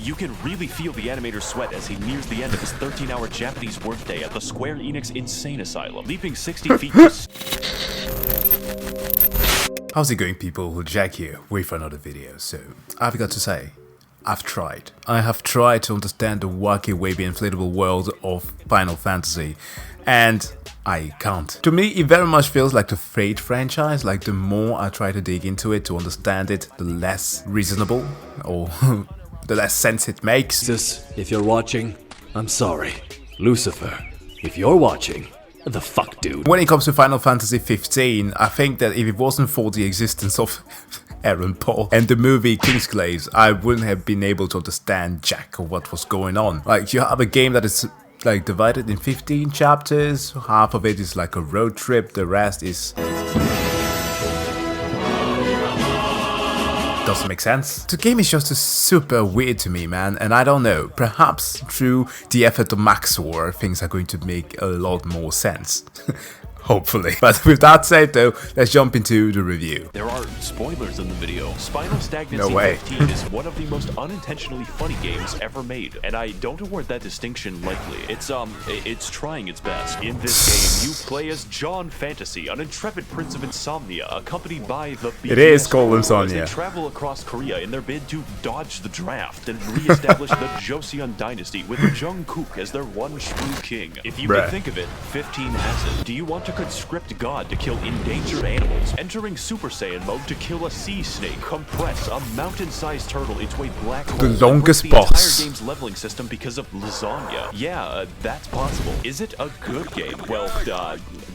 You can really feel the animator's sweat as he nears the end of his 13-hour Japanese workday at the Square Enix Insane Asylum, leaping 60 feet How's it going, people? Jack here, wait for another video. So, I've got to say, I've tried. I have tried to understand the wacky, wavy, inflatable world of Final Fantasy, and I can't. To me, it very much feels like the Fate franchise. Like, the more I try to dig into it to understand it, the less reasonable, or the less sense it makes. If you're watching, I'm sorry. Lucifer, if you're watching, the fuck, dude. When it comes to Final Fantasy 15, I think that if it wasn't for the existence of Aaron Paul and the movie Kingsglaive, I wouldn't have been able to understand jack of what was going on. Like, you have a game that is like divided in 15 chapters, half of it is like a road trip, the rest is... doesn't make sense. The game is just super weird to me, man, and I don't know, perhaps through the effort of max0r, things are going to make a lot more sense. Hopefully. But with that said though, let's jump into the review. There are spoilers in the video. Spinal Stagnancy 15 is one of the most unintentionally funny games ever made, and I don't award that distinction lightly. It's trying its best. In this game, you play as John Fantasy, an intrepid prince of insomnia, accompanied by the BTS. It is called Insomnia. They travel across Korea in their bid to dodge the draft and re-establish the Joseon dynasty with Jungkook as their one true king. If you can think of it, 15 has it. Do you want to conscript God to kill endangered animals, entering Super Saiyan mode to kill a sea snake, compress a mountain-sized turtle into a black hole, the longest and boss. The entire game's leveling system because of Lasagna. Yeah, that's possible. Is it a good game? Well,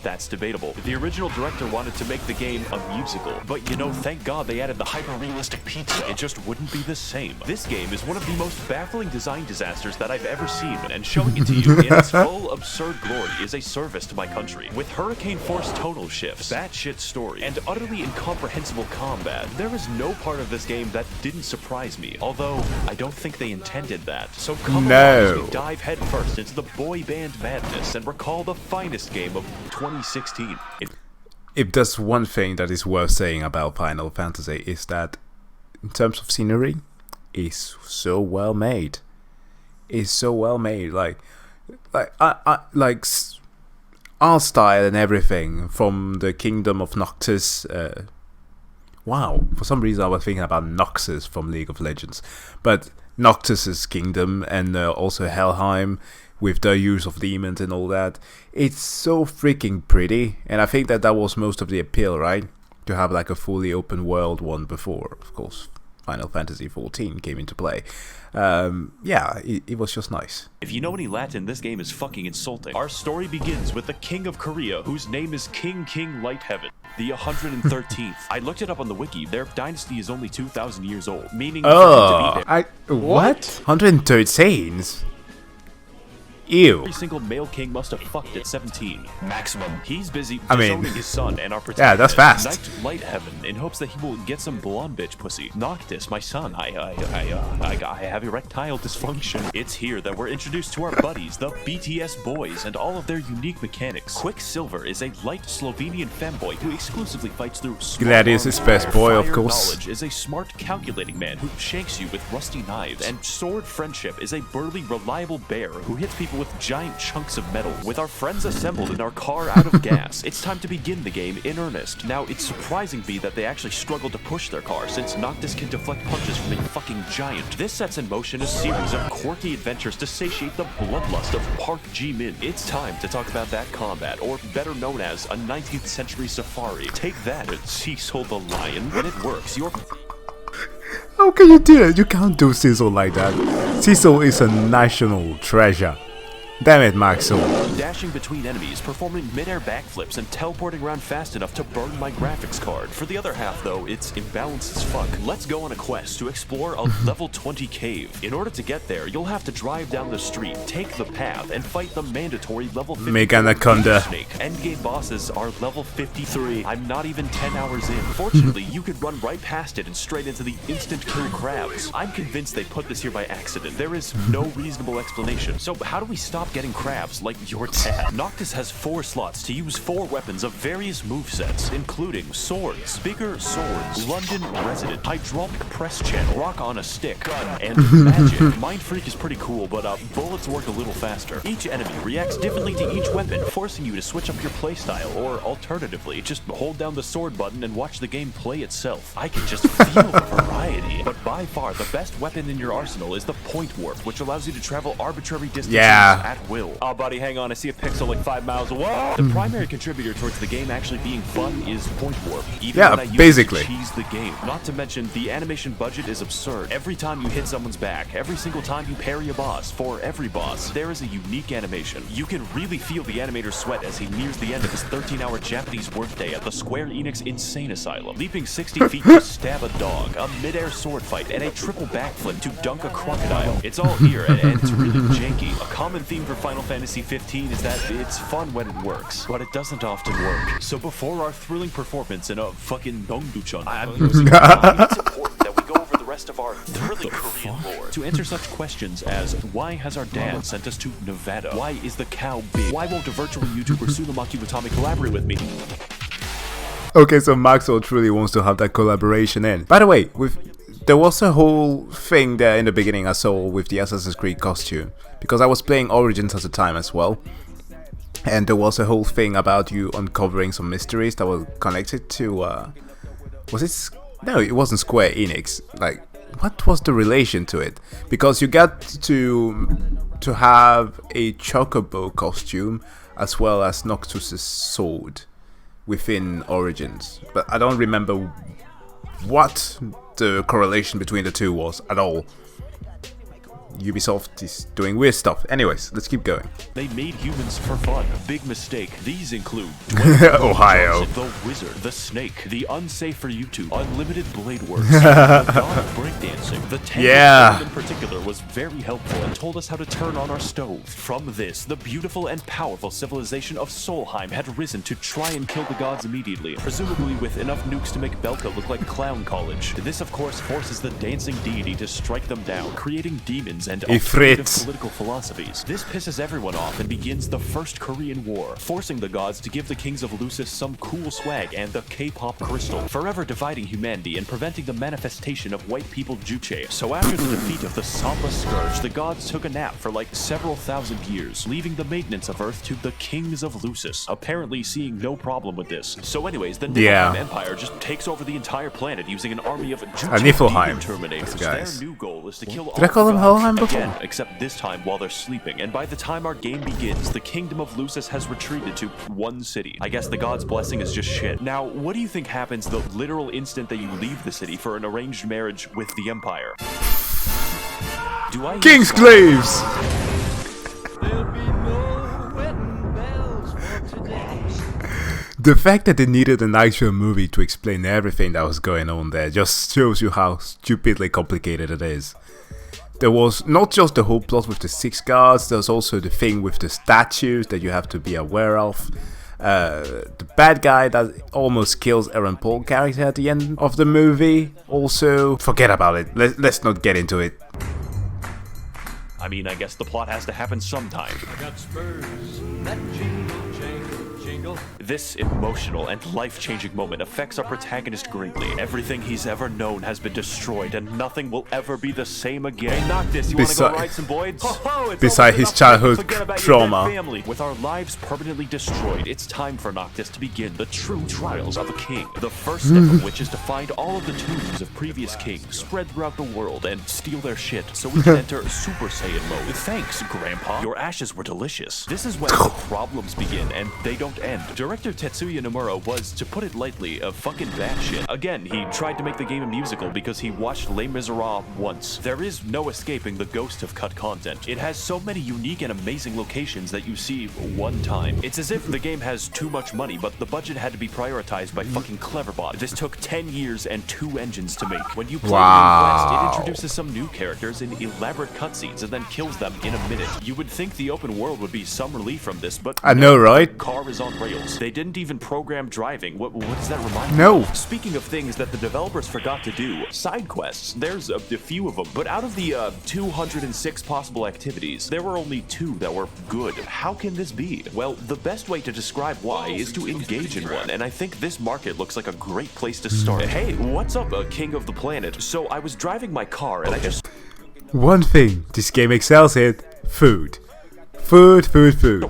that's debatable. The original director wanted to make the game a musical, but you know, thank God they added the hyper-realistic pizza. It just wouldn't be the same. This game is one of the most baffling design disasters that I've ever seen, and showing it to you in its full absurd glory is a service to my country. With Hurricane Force tonal shifts, batshit story, and utterly incomprehensible combat, there is no part of this game that didn't surprise me, although I don't think they intended that. So come along as we dive headfirst into the boy band madness and recall the finest game of 2016. If there's one thing that is worth saying about Final Fantasy, is that in terms of scenery, it's so well made. It's so well made. Like art style and everything from the Kingdom of Noctis. Wow, for some reason I was thinking about Noxus from League of Legends, but Noctis's kingdom, and also Helheim with the use of demons and all that. It's so freaking pretty, and I think that was most of the appeal, right? To have like a fully open world one before, of course, Final Fantasy 14 came into play. Yeah, it was just nice. If you know any Latin, this game is fucking insulting. Our story begins with the King of Korea, whose name is King Lightheaven, the 113th. I looked it up on the wiki. Their dynasty is only 2,000 years old, meaning what? 113? Ew. Every single male king must have fucked at 17. Maximum. He's busy disowning his son and our protagonist. Yeah, that's fast. Knight Lightheaven, in hopes that he will get some blonde bitch pussy. Noctis, my son, I have erectile dysfunction. It's here that we're introduced to our buddies, the BTS boys, and all of their unique mechanics. Quicksilver is a light Slovenian femboy who exclusively fights through Gladius is best boy, of course. Knowledge is a smart, calculating man who shanks you with rusty knives. And Sword Friendship is a burly, reliable bear who hits people with giant chunks of metal. With our friends assembled in our car out of gas, it's time to begin the game in earnest. Now, it's surprising to me that they actually struggled to push their car, since Noctis can deflect punches from a fucking giant. This sets in motion a series of quirky adventures to satiate the bloodlust of Park Ji-min. It's time to talk about that combat, or better known as a 19th century safari. Take that, Cecil the Lion. When it works, you're... How can you do it? You can't do Cecil like that. Cecil is a national treasure. Damn it, max0r. Dashing between enemies, performing mid-air backflips, and teleporting around fast enough to burn my graphics card. For the other half, though, it's imbalanced as fuck. Let's go on a quest to explore a level 20 cave. In order to get there, you'll have to drive down the street, take the path, and fight the mandatory level 50 Anaconda snake. Endgame bosses are level 53. I'm not even 10 hours in. Fortunately, you could run right past it and straight into the instant kill crabs. I'm convinced they put this here by accident. There is no reasonable explanation. So how do we stop stop getting crabs like your dad. Noctis has 4 slots to use 4 weapons of various movesets, including swords, bigger swords, London resident, hydraulic press channel, rock on a stick, gun, and magic. Mind Freak is pretty cool, but bullets work a little faster. Each enemy reacts differently to each weapon, forcing you to switch up your playstyle, or alternatively, just hold down the sword button and watch the game play itself. I can just feel the variety. But by far, the best weapon in your arsenal is the point warp, which allows you to travel arbitrary distances at will. Oh, buddy, hang on. I see a pixel like 5 miles away. The primary contributor towards the game actually being fun is point warp. Even when I use basically. It to cheese the game. Not to mention, the animation budget is absurd. Every time you hit someone's back, every single time you parry a boss, for every boss, there is a unique animation. You can really feel the animator's sweat as he nears the end of his 13-hour Japanese workday at the Square Enix Insane Asylum, leaping 60 feet to stab a dog, a mid-air sword fight, and a triple backflip to dunk a crocodile. It's all here, and it's really janky. A common theme for Final Fantasy 15 is that it's fun when it works, but it doesn't often work. So before our thrilling performance in a fucking Dongduchon, it's important that we go over the rest of our thrilling Korean lore to answer such questions as, why has our dad sent us to Nevada? Why is the cow big? Why won't a virtual YouTuber Tsunamaki Watami collaborate with me? Okay, so max0r truly wants to have that collaboration in. By the way, there was a whole thing there in the beginning I saw with the Assassin's Creed costume, because I was playing Origins at the time as well, and there was a whole thing about you uncovering some mysteries that were connected to no, it wasn't Square Enix. Like, what was the relation to it? Because you got to have a chocobo costume as well as Noctus's sword within Origins, but I don't remember what the correlation between the two was at all. Ubisoft is doing weird stuff. Anyways, let's keep going. They made humans for fun. Big mistake. These include Ohio, the Wizard, the Snake, the Unsafe for YouTube, Unlimited Blade Works, the God of Breakdancing. The Tangled in particular was very helpful and told us how to turn on our stove. From this, the beautiful and powerful civilization of Solheim had risen to try and kill the gods immediately, presumably with enough nukes to make Belka look like Clown College. This, of course, forces the dancing deity to strike them down, creating demons and alternative political philosophies. This pisses everyone off and begins the First Korean War, forcing the gods to give the kings of Lucis some cool swag and the K-pop crystal, forever dividing humanity and preventing the manifestation of white people juche. So after the defeat of the Samba Scourge, the gods took a nap for like several thousand years, leaving the maintenance of Earth to the kings of Lucis, apparently seeing no problem with this. So anyways, the Niflheim Empire just takes over the entire planet using an army of juche Terminators. Their new goal is to kill all gods again, except this time while they're sleeping, and by the time our game begins, the kingdom of Lucis has retreated to one city. I guess the god's blessing is just shit. Now, what do you think happens the literal instant that you leave the city for an arranged marriage with the Empire? King's Slaves! The fact that they needed an actual movie to explain everything that was going on there just shows you how stupidly complicated it is. There was not just the whole plot with the 6 guards, there's also the thing with the statues that you have to be aware of. The bad guy that almost kills Aaron Paul character at the end of the movie. Also, forget about it. Let's not get into it. I mean, I guess the plot has to happen sometime. I got spurs that jingle, jingle. This emotional and life-changing moment affects our protagonist greatly. Everything he's ever known has been destroyed, and nothing will ever be the same again. Hey, Noctis, you want to go ride some boys? Beside his childhood trauma. Family. With our lives permanently destroyed, it's time for Noctis to begin the true trials of a king. The first step of which is to find all of the tombs of previous kings spread throughout the world and steal their shit so we can enter Super Saiyan mode. Thanks, Grandpa. Your ashes were delicious. This is when the problems begin, and they don't end. Director Tetsuya Nomura was, to put it lightly, a fucking batshit. Again, he tried to make the game a musical because he watched Les Miserables once. There is no escaping the ghost of cut content. It has so many unique and amazing locations that you see one time. It's as if the game has too much money, but the budget had to be prioritized by fucking Cleverbot. This took 10 years and 2 engines to make. When you play Quest, it introduces some new characters in elaborate cutscenes and then kills them in a minute. You would think the open world would be some relief from this, but I know, right? Car is on trails. They didn't even program driving. What does that remind me No. of? Speaking of things that the developers forgot to do, side quests. There's a few of them, but out of the 206 possible activities, there were only 2 that were good. How can this be? Well, the best way to describe why is to engage in one, and I think this market looks like a great place to start. Hey, what's up, king of the planet? So I was driving my car and I just One thing this game excels at: food. Food.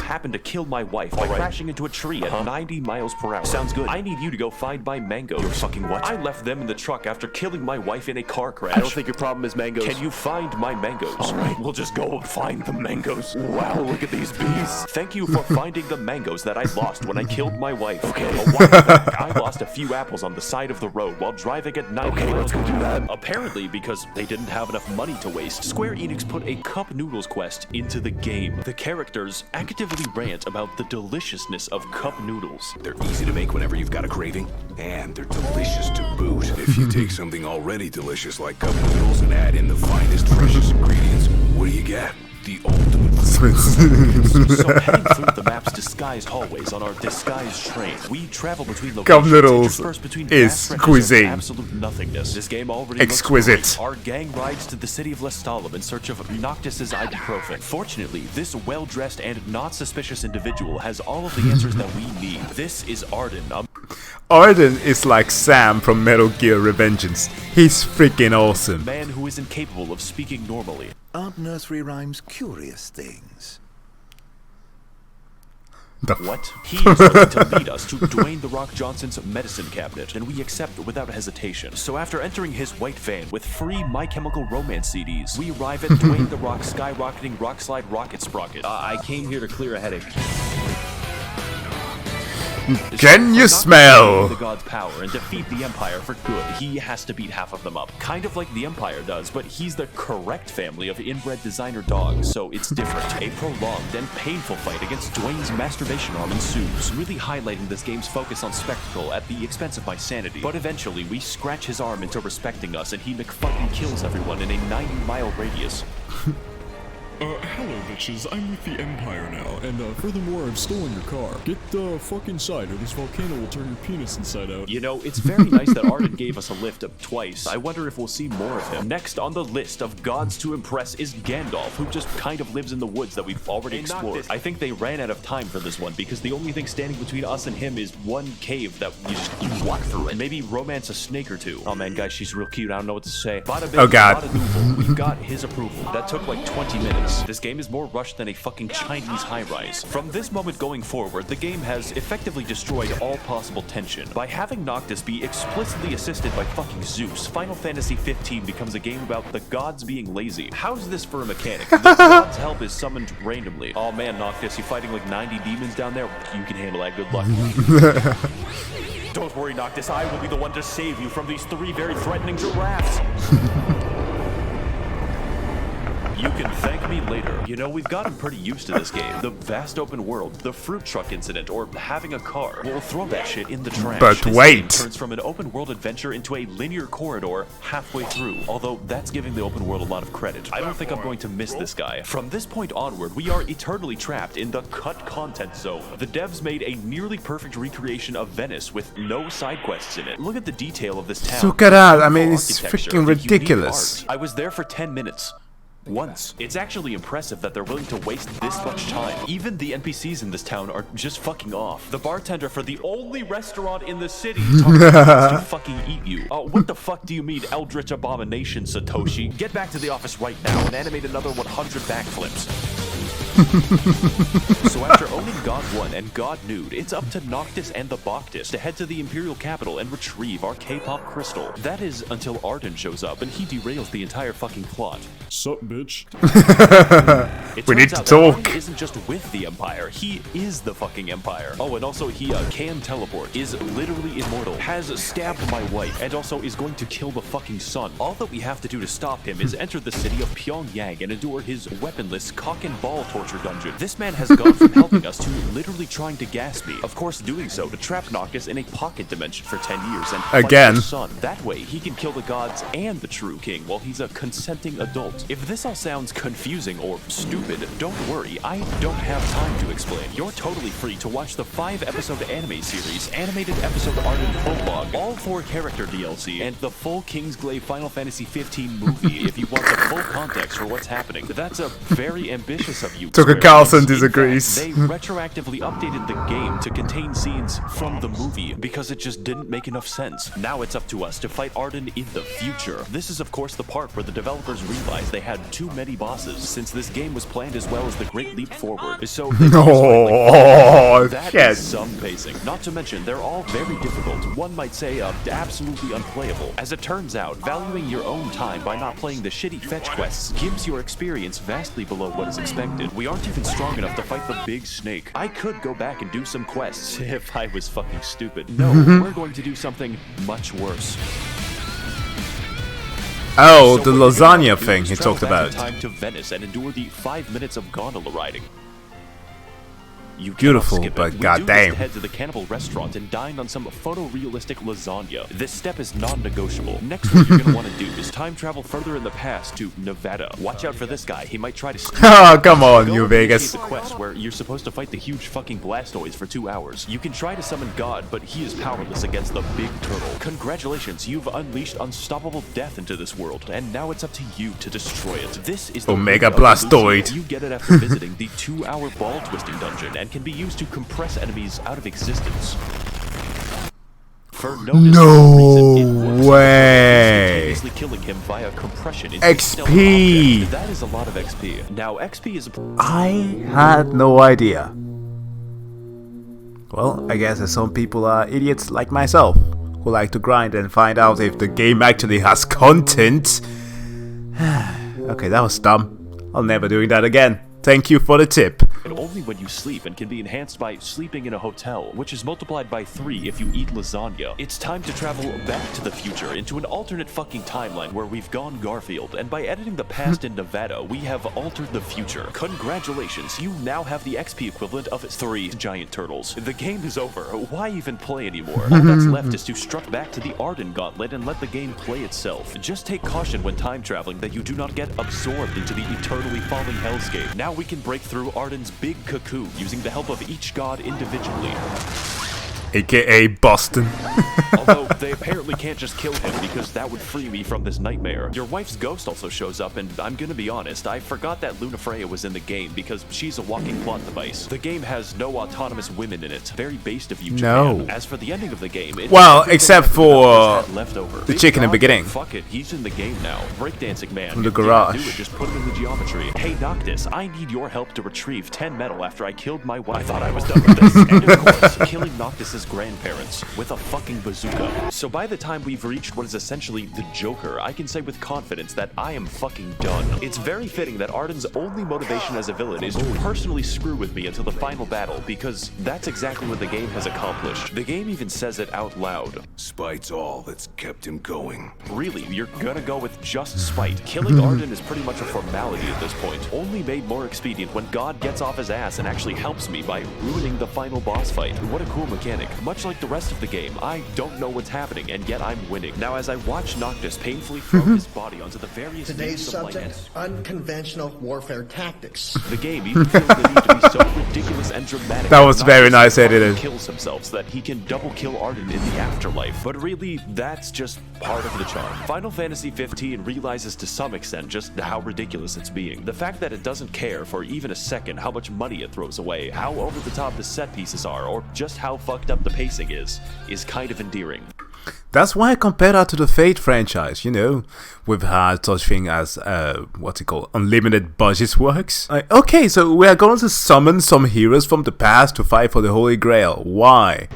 happened to kill my wife by crashing into a tree at 90 miles per hour. Sounds good. I need you to go find my mangoes. You're fucking what? I left them in the truck after killing my wife in a car crash. I don't think your problem is mangoes. Can you find my mangoes? Alright, we'll just go and find the mangoes. Wow, look at these bees. Thank you for finding the mangoes that I lost when I killed my wife. Okay. A while back, I lost a few apples on the side of the road while driving at night. Okay, let's go do that. Apparently, because they didn't have enough money to waste, Square Enix put a cup noodles quest into the game. The characters actively rant about the deliciousness of cup noodles. They're easy to make whenever you've got a craving, and they're delicious to boot. If you take something already delicious like cup noodles and add in the finest, freshest ingredients, what do you get? The ultimate. So heading through the map's disguised hallways on our disguised train, we travel between locations noodles interspersed between is vast stretches of cuisine. absolute nothingness. This game already Exquisite. looks great. Our gang rides to the city of Lestalem in search of Noctis's ibuprofen. Fortunately, this well-dressed and not suspicious individual has all of the answers that we need. This is Ardyn. Ardyn is like Sam from Metal Gear Revengeance. He's freaking awesome. Man who is incapable of speaking normally. Aren't nursery rhymes curious things? What? He is willing to lead us to Dwayne "The Rock" Johnson's medicine cabinet, and we accept without hesitation. So after entering his white van with free My Chemical Romance CDs, we arrive at Dwayne "The Rock" skyrocketing rock slide rocket sprocket. I came here to clear a headache. Can you For not smell? the god's power and defeat the Empire for good, he has to beat half of them up. Kind of like the Empire does, but he's the correct family of inbred designer dogs, so it's different. A prolonged and painful fight against Dwayne's masturbation arm ensues, really highlighting this game's focus on spectacle at the expense of my sanity. But eventually, we scratch his arm into respecting us, and he McFucking kills everyone in a 90-mile radius. Hello bitches, I'm with the Empire now, and furthermore, I've stolen your car. Get the fuck inside, or this volcano will turn your penis inside out. You know, it's very nice that Ardyn gave us a lift up twice. I wonder if we'll see more of him. Next on the list of gods to impress is Gandalf, who just kind of lives in the woods that we've already explored. I think they ran out of time for this one, because the only thing standing between us and him is one cave that you walk through it. And maybe romance a snake or two. Oh man, guys, she's real cute. I don't know what to say. Bada bing, Oh, God. bada doodle. We've got his approval. That took like 20 minutes. This game is more rushed than a fucking Chinese high-rise. From this moment going forward, the game has effectively destroyed all possible tension. By having Noctis be explicitly assisted by fucking Zeus, Final Fantasy 15 becomes a game about the gods being lazy. How's this for a mechanic? The god's help is summoned randomly. Oh man, Noctis, you're fighting like 90 demons down there? You can handle that, good luck. Don't worry, Noctis, I will be the one to save you from these 3 very threatening giraffes. You can thank me later. You know, we've gotten pretty used to this game. The vast open world, the fruit truck incident, or having a car. We'll throw that shit in the trash. But This wait. game turns from an open world adventure into a linear corridor halfway through. Although that's giving the open world a lot of credit. I don't think I'm going to miss this guy. From this point onward, we are eternally trapped in the cut content zone. The devs made a nearly perfect recreation of Venice with no side quests in it. Look at the detail of this town. Look at that. I mean, Beautiful it's architecture, freaking the unique ridiculous. art. I was there for 10 minutes. Once. It's actually impressive that they're willing to waste this much time. Even the NPCs in this town are just fucking off. The bartender for the only restaurant in the city wants to fucking eat you. What the fuck do you mean, Eldritch Abomination, Satoshi? Get back to the office right now and animate another 100 backflips. So after owning God 1 and God Nude, it's up to Noctis and the Bacchus to head to the Imperial capital and retrieve our K-pop crystal. That is until Ardyn shows up and he derails the entire fucking plot. Sup, bitch? It We turns need to out that talk. Ardyn isn't just with the Empire, he is the fucking Empire. Oh, and also he can teleport, is literally immortal, has stabbed my wife, and also is going to kill the fucking sun. All that we have to do to stop him is enter the city of Pyongyang and endure his weaponless cock and ball torture dungeon. This man has gone from helping us to literally trying to gas me. Of course, doing so to trap Noctis in a pocket dimension for 10 years and fight Again. the sun. That way, he can kill the gods and the true king while he's a consenting adult. If this all sounds confusing or stupid, stupid, don't worry, I don't have time to explain. You're totally free to watch the 5-episode anime series, animated episode Ardyn prologue, all 4-character DLC, and the full Kingsglaive Final Fantasy 15 movie if you want the full context for what's happening. That's a very ambitious of you. Tucker Square Carlson Enix. In disagrees. fact, they retroactively updated the game to contain scenes from the movie because it just didn't make enough sense. Now it's up to us to fight Ardyn in the future. This is of course the part where the developers realized they had too many bosses since this game was planned as well as the Great Leap Forward. So they Oh, that shit. is some pacing. Not to mention, they're all very difficult. One might say absolutely unplayable. As it turns out, valuing your own time by not playing the shitty fetch quests gives your experience vastly below what is expected. We aren't even strong enough to fight the big snake. I could go back and do some quests if I was fucking stupid. No, we're going to do something much worse. Oh, So the what we're gonna lasagna do thing is he travel talked back in about. time to Venice and endure the 5 minutes of gondola riding. You cannot Beautiful, skip it. but We goddamn. do this to head to the cannibal restaurant and dine on some photorealistic lasagna. This step is non-negotiable. Next, what you're gonna want to do is time travel further in the past to Nevada. Watch out for this guy. He might try to steal. Oh, come on, Go New and Vegas. initiate the quest where you're supposed to fight the huge fucking Blastoise for 2 hours. You can try to summon God, but he is powerless against the big turtle. Congratulations, you've unleashed unstoppable death into this world, and now it's up to you to destroy it. This is the Omega ring of Blastoid. Lucia. You get it after visiting the 2-hour ball twisting dungeon and can be used to compress enemies out of existence. For no discernible reason, it works. way. Instantaneously killing him via compression into XP. stealth object. That is a lot of XP. Now, XP is a I had no idea. Well, I guess some people are idiots like myself, who like to grind and find out if the game actually has content. Okay, that was dumb. I'll never doing that again. Thank you for the tip. and only when you sleep, and can be enhanced by sleeping in a hotel, which is multiplied by 3 if you eat lasagna. It's time to travel back to the future into an alternate fucking timeline where we've gone Garfield, and by editing the past in Nevada, we have altered the future. Congratulations, you now have the XP equivalent of 3 giant turtles. The game is over. Why even play anymore? All that's left is to strut back to the Ardyn gauntlet and let the game play itself. Just take caution when time traveling that you do not get absorbed into the eternally falling hellscape. Now we can break through Ardyn's big cocoon using the help of each god individually. AKA Boston. Although they apparently can't just kill him because that would free me from this nightmare. Your wife's ghost also shows up, and I'm gonna be honest, I forgot that Luna Freya was in the game because she's a walking plot device. The game has no autonomous women in it. Very based of you, Japan. No. As for the ending of the game, it's Well, everything except that the for developers had left over. the Big chicken in the God, beginning. Fuck it, he's in the game now. Breakdancing man. From the You didn't garage. do it, just put him in the geometry. Hey Noctis, I need your help to retrieve 10 metal after I killed my wife. I thought I was done with this. And of course, killing Noctis's grandparents with a fucking bazooka. So by the time we've reached what is essentially the Joker, I can say with confidence that I am fucking done. It's very fitting that Ardyn's only motivation as a villain is to personally screw with me until the final battle, because that's exactly what the game has accomplished. The game even says it out loud. Spite's all that's kept him going. Really, you're gonna go with just spite. Killing Ardyn is pretty much a formality at this point, only made more expedient when God gets off his ass and actually helps me by ruining the final boss fight. What a cool mechanic. Much like the rest of the game, I don't know what's happening, and yet I'm winning. Now, as I watch Noctis painfully throw his body onto the various Today's names of light, subject, unconventional warfare tactics. the game even feels the need to be so ridiculous and dramatic. That was Noctis very nice fucking edited. Kills himself so that he can double kill Ardyn in the afterlife. But really, that's just part of the charm. Final Fantasy 15 realizes to some extent just how ridiculous it's being. The fact that it doesn't care for even a second how much money it throws away, how over the top the set pieces are, or just how fucked up the pacing is kind of endearing. That's why I compare that to the Fate franchise, you know. We've had such thing as, what's it called, unlimited budget works. Okay, so we are going to summon some heroes from the past to fight for the Holy Grail. Why?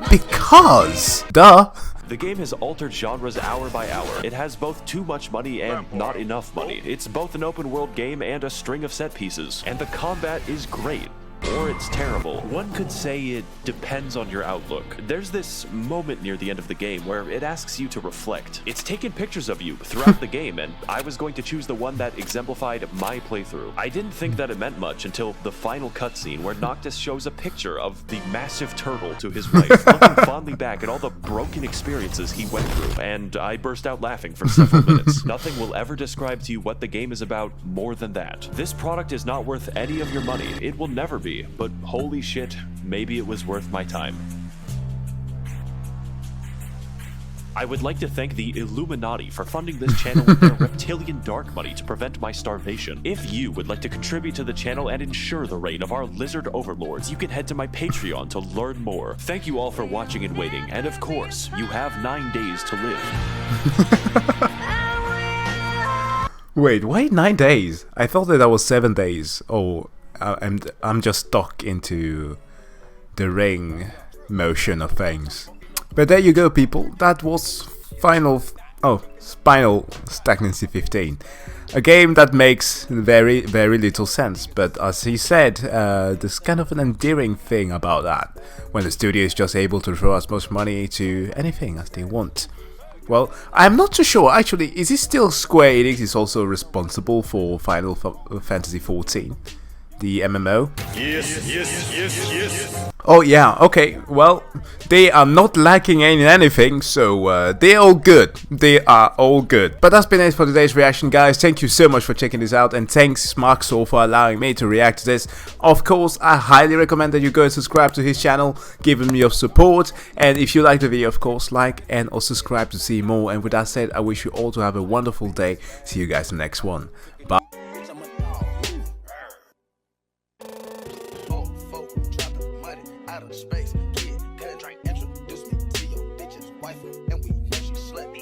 Because, duh. The game has altered genres hour by hour. It has both too much money and not enough money. It's both an open world game and a string of set pieces. And the combat is great. or it's terrible. One could say it depends on your outlook. There's this moment near the end of the game where it asks you to reflect. It's taken pictures of you throughout the game, and I was going to choose the one that exemplified my playthrough. I didn't think that it meant much until the final cutscene where Noctis shows a picture of the massive turtle to his wife, looking fondly back at all the broken experiences he went through, and I burst out laughing for several minutes. Nothing will ever describe to you what the game is about more than that. This product is not worth any of your money. It will never be, but holy shit, maybe it was worth my time. I would like to thank the Illuminati for funding this channel with their reptilian dark money to prevent my starvation. If you would like to contribute to the channel and ensure the reign of our lizard overlords, you can head to my Patreon to learn more. Thank you all for watching and waiting, and of course, you have 9 days to live. Wait, why 9 days? I thought that was 7 days. Oh, I'm just stuck into the ring motion of things. But there you go, people. That was Spinal Stagnancy 15. A game that makes very, very little sense. But as he said, there's kind of an endearing thing about that. When the studio is just able to throw as much money to anything as they want. Well, I'm not too sure. Actually, is it still Square Enix is also responsible for Final Fantasy XIV? The MMO? Yes. Oh yeah, okay, well, they are not lacking in anything, so they're all good. They are all good. But that's been it for today's reaction, guys. Thank you so much for checking this out, and thanks max0r for allowing me to react to this. Of course, I highly recommend that you go and subscribe to his channel, give him your support, and if you like the video, of course, like and or subscribe to see more. And with that said, I wish you all to have a wonderful day. See you guys in the next one. Bye. Space, kid, cut, drink, introduce me to your bitch's wife, and we know she slept.